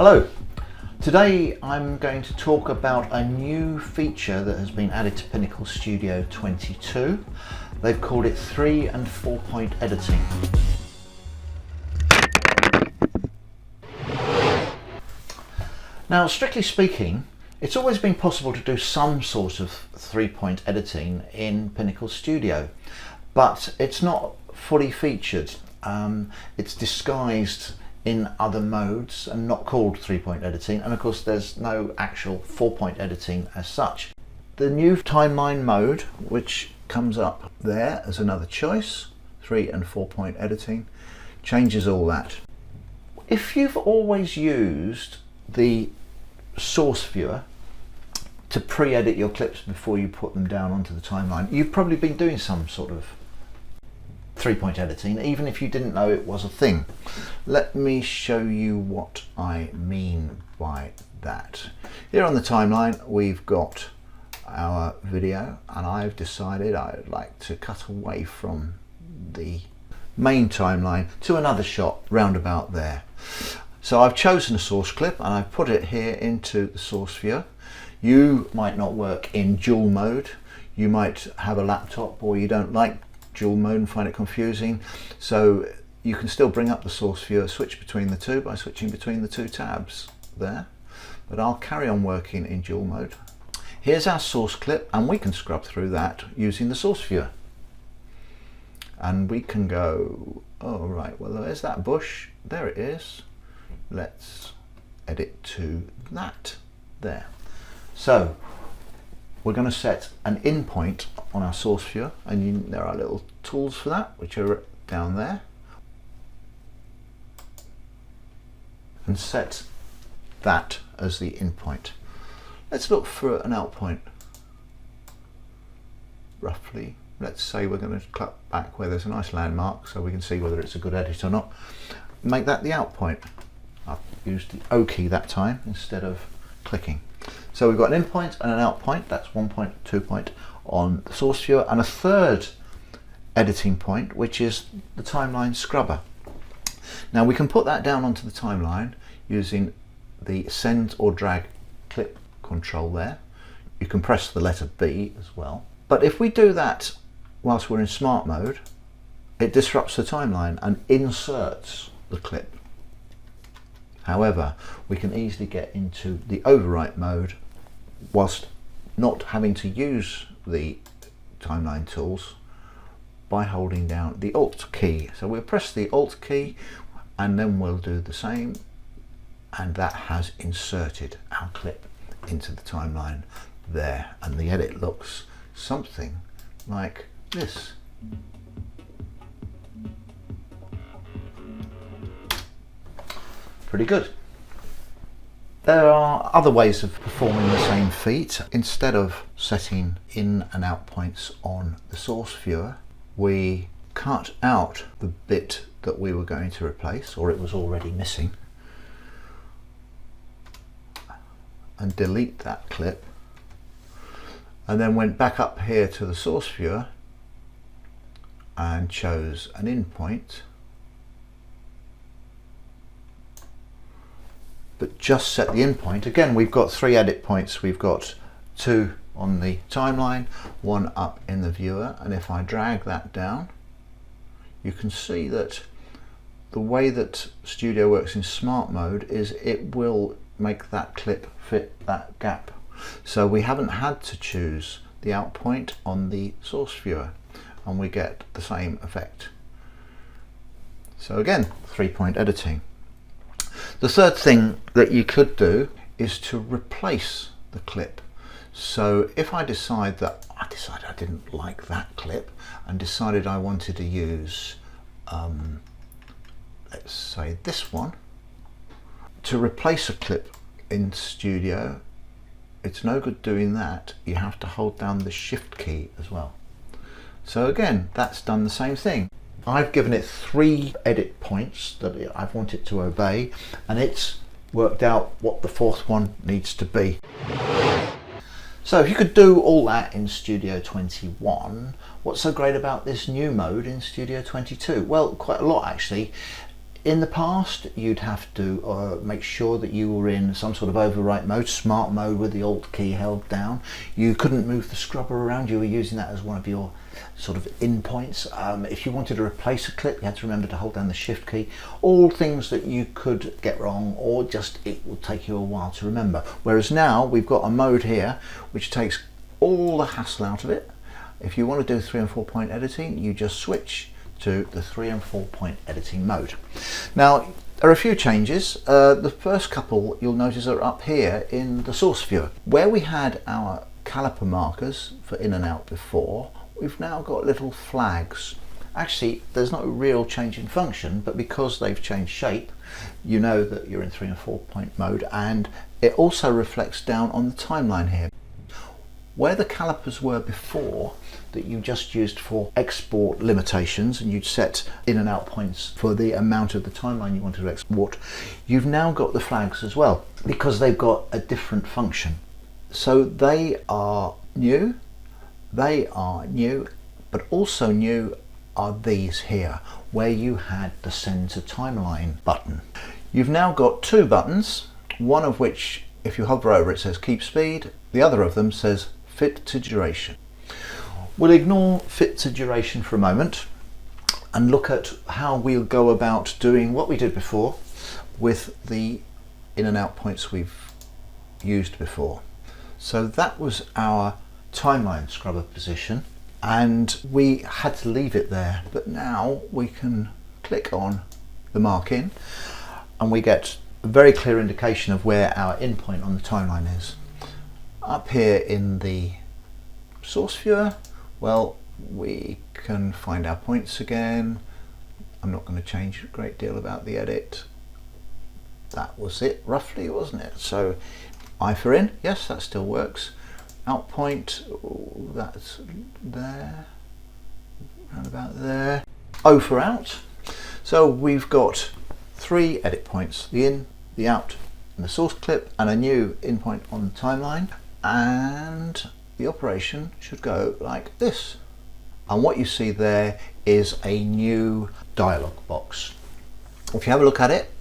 Hello, today I'm going to talk about a new feature that has been added to Pinnacle Studio 22. They've called it 3 and 4 point editing. Now, strictly speaking, it's always been possible to do some sort of 3-point editing in Pinnacle Studio, but it's not fully featured. It's disguised in other modes and not called 3-point editing, and of course there's no actual 4-point editing as such. The new timeline mode, which comes up there as another choice, 3 and 4-point editing, changes all that. If you've always used the source viewer to pre-edit your clips before you put them down onto the timeline, you've probably been doing some sort of 3-point editing, even if you didn't know it was a thing. Let me show you what I mean by that. Here on the timeline we've got our video, and I've decided I'd like to cut away from the main timeline to another shot round about there. So I've chosen a source clip and I've put it here into the source viewer. You might not work in dual mode, you might have a laptop or you don't like dual mode and find it confusing, so you can still bring up the source viewer, switch between the two by switching between the two tabs there, but I'll carry on working in dual mode. Here's our source clip, and we can scrub through that using the source viewer, and we can go, oh right, well there's that bush, there it is, let's edit to that there. So we're going to set an in point on our source viewer, and there are little tools for that which are down there, and set that as the in point. Let's look for an out point. Roughly, let's say we're going to cut back where there's a nice landmark so we can see whether it's a good edit or not. Make that the out point. I've used the O key that time instead of clicking. So we've got an in point and an out point, that's 1 point, 2 point on the source viewer, and a third editing point, which is the timeline scrubber. Now we can put that down onto the timeline using the send or drag clip control there. You can press the letter B as well. But if we do that whilst we're in smart mode, it disrupts the timeline and inserts the clip. However, we can easily get into the overwrite mode whilst not having to use the timeline tools by holding down the Alt key. So we'll press the Alt key and then we'll do the same, and that has inserted our clip into the timeline there, and the edit looks something like this. Pretty good. There are other ways of performing the same feat. Instead of setting in and out points on the source viewer, we cut out the bit that we were going to replace, or it was already missing, and delete that clip, and then went back up here to the source viewer and chose an in point, but just set the in point. Again, we've got 3 edit points. We've got 2 on the timeline, 1 up in the viewer, and if I drag that down, you can see that the way that Studio works in smart mode is it will make that clip fit that gap. So we haven't had to choose the out point on the source viewer, and we get the same effect. So again, 3-point editing. The third thing that you could do is to replace the clip. So if I decided I didn't like that clip and decided I wanted to use, let's say this one, to replace a clip in Studio, it's no good doing that. You have to hold down the Shift key as well. So again, that's done the same thing. I've given it 3 edit points that I want it to obey, and it's worked out what the 4th one needs to be. So if you could do all that in Studio 21, what's so great about this new mode in Studio 22? Well, quite a lot actually. In the past, you'd have to make sure that you were in some sort of overwrite mode, smart mode with the Alt key held down. You couldn't move the scrubber around, you were using that as one of your sort of in points. If you wanted to replace a clip, you had to remember to hold down the Shift key. All things that you could get wrong, or just it will take you a while to remember. Whereas now we've got a mode here which takes all the hassle out of it. If you want to do 3 and 4 point editing, you just switch to the 3 and 4 point editing mode. Now there are a few changes. The first couple you'll notice are up here in the source viewer. Where we had our caliper markers for in and out before, we've now got little flags. Actually, there's no real change in function, but because they've changed shape, you know that you're in 3 and 4 point mode, and it also reflects down on the timeline here. Where the calipers were before, that you just used for export limitations, and you'd set in and out points for the amount of the timeline you wanted to export, you've now got the flags as well, because they've got a different function. So they are new, but also new are these here, where you had the send to timeline button. You've now got two buttons, one of which, if you hover over it, says keep speed, the other of them says fit to duration. We'll ignore fit to duration for a moment and look at how we'll go about doing what we did before with the in and out points we've used before. So that was our timeline scrubber position, and we had to leave it there, but now we can click on the mark in and we get a very clear indication of where our in point on the timeline is. Up here in the source viewer, well, we can find our points again. I'm not going to change a great deal about the edit. That was it roughly, wasn't it? So I for in, yes, that still works. Out point, that's there, around about there. O for out. So we've got 3 edit points, the in, the out, and the source clip, and a new in point on the timeline. And the operation should go like this. And what you see there is a new dialog box. If you have a look at it,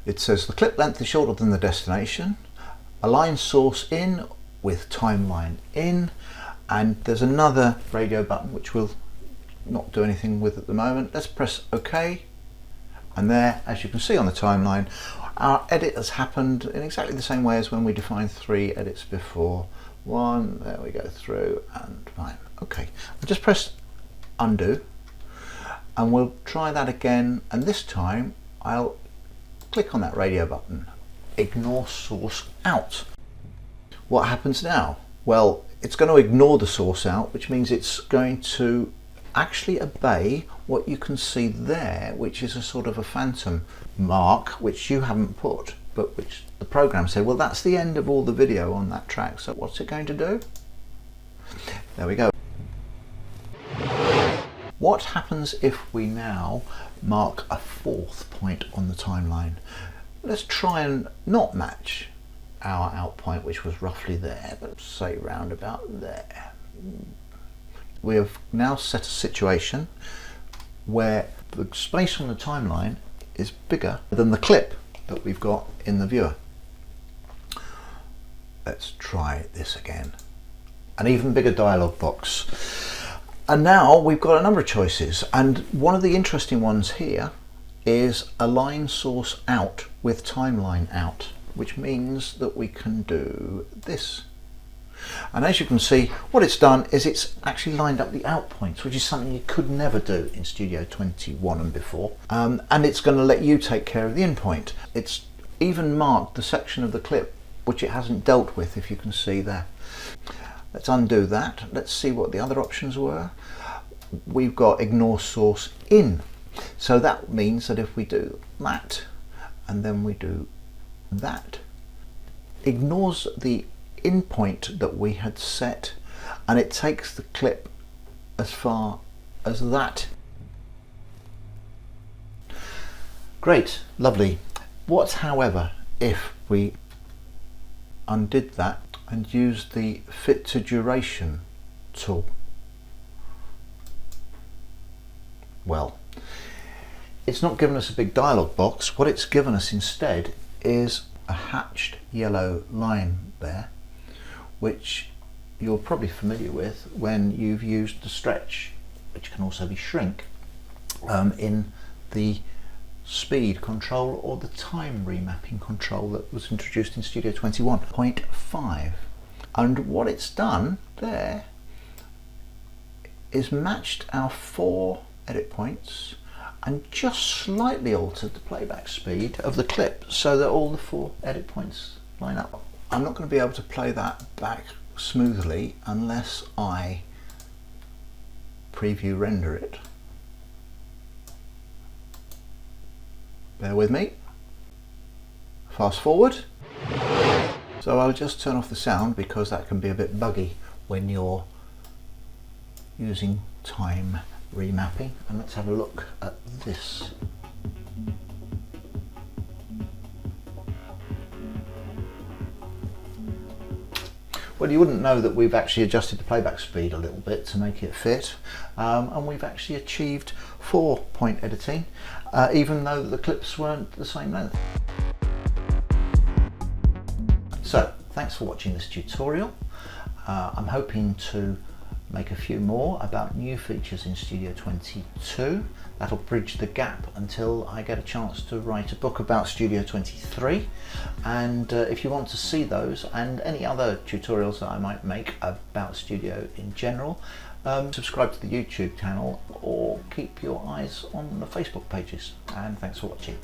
it says the clip length is shorter than the destination, align source in with timeline in, and there's another radio button which we'll not do anything with at the moment. Let's press OK, and there, as you can see on the timeline, our edit has happened in exactly the same way as when we defined 3 edits before. 1, there we go through, and fine. Okay, I'll just press undo and we'll try that again, and this time I'll click on that radio button, ignore source out. What happens now? Well, it's going to ignore the source out, which means it's going to actually obey what you can see there, which is a sort of a phantom mark which you haven't put, but which the program said, well, that's the end of all the video on that track, so what's it going to do? There we go. What happens if we now mark a 4th point on the timeline? Let's try and not match our out point, which was roughly there, but say round about there. We have now set a situation where the space on the timeline is bigger than the clip that we've got in the viewer. Let's try this again. An even bigger dialog box. And now we've got a number of choices, and one of the interesting ones here is align source out with timeline out, which means that we can do this. And as you can see, what it's done is it's actually lined up the out points, which is something you could never do in Studio 21 and before. And it's going to let you take care of the in point. It's even marked the section of the clip which it hasn't dealt with, if you can see there. Let's undo that. Let's see what the other options were. We've got ignore source in. So that means that if we do that and then we do that, ignores the in point that we had set, and it takes the clip as far as that. Great, lovely. What, however, if we undid that and used the fit to duration tool? Well, it's not given us a big dialog box. What it's given us instead is a hatched yellow line there, which you're probably familiar with when you've used the stretch, which can also be shrink, in the speed control or the time remapping control that was introduced in Studio 21.5. And what it's done there is matched our 4 edit points and just slightly altered the playback speed of the clip so that all the 4 edit points line up. I'm not going to be able to play that back smoothly unless I preview render it. Bear with me. Fast forward. So I'll just turn off the sound because that can be a bit buggy when you're using time remapping, and let's have a look at this. Well, you wouldn't know that we've actually adjusted the playback speed a little bit to make it fit, and we've actually achieved 4-point editing, even though the clips weren't the same length. So, thanks for watching this tutorial. I'm hoping to make a few more about new features in Studio 22. That'll bridge the gap until I get a chance to write a book about Studio 23. And if you want to see those and any other tutorials that I might make about Studio in general, subscribe to the YouTube channel or keep your eyes on the Facebook pages. And thanks for watching.